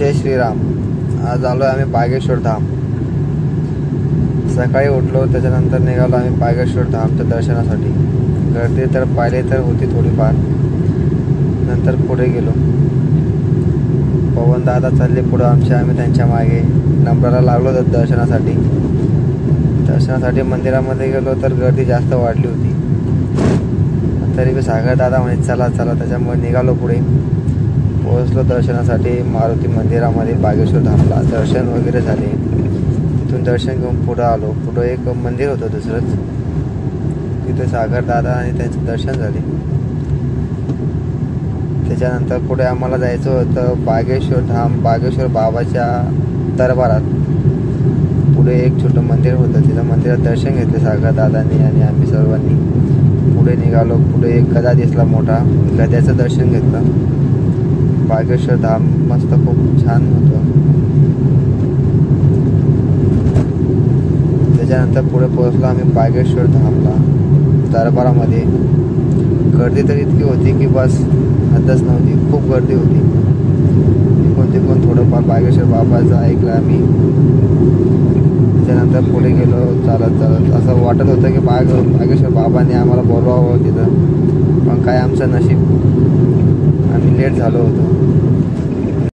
जय श्रीराम. आज आलो आम्ही बागेश्वर धाम. सकाळी उठलो, त्याच्यानंतर निघालो आम्ही बागेश्वर धामच्या दर्शनासाठी. गर्दी तर पाहिली तर होती थोडीफार. नंतर पुढे गेलो. पवन दादा चालले पुढं आमच्या, आम्ही त्यांच्या मागे. नंबराला लागलो तर दर्शनासाठी मंदिरामध्ये गेलो तर गर्दी जास्त वाढली होती. तरी बी सागर दादा म्हणे चला चला, त्याच्यामुळे निघालो पुढे. पोहोचलो दर्शनासाठी मारुती मंदिरामध्ये बागेश्वर धामला. दर्शन वगैरे झाले. तिथून दर्शन घेऊन पुढं आलो. पुढं एक मंदिर होतं दुसरंच, तिथे सागर दादा आणि त्यांचं दर्शन झाले. त्याच्यानंतर पुढे आम्हाला जायचं होतं बागेश्वर धाम, बागेश्वर बाबाच्या दरबारात. पुढे एक छोटं मंदिर होतं, तिथं मंदिरात दर्शन घेतले सागर दादांनी आणि आम्ही सर्वांनी. पुढे निघालो. पुढे एक गदा दिसला मोठा, गद्याचं दर्शन घेतलं. बागेश्वर धाम मस्त खूप छान होतं. त्याच्यानंतर पुढे पोहोचलो आम्ही बागेश्वर धामला. दरबारामध्ये गर्दी तर इतकी होती की बस हद्दच नव्हती. खूप गर्दी होती. तिकून थोडंफार बागेश्वर बाबाचं ऐकलं आम्ही. त्याच्यानंतर पुढे गेलो चालत. असं वाटत होतं की बागेश्वर बाबांनी आम्हाला बोलवावं तिथं, पण काय आमचं नशीब, आम्ही लेट झालो होतो.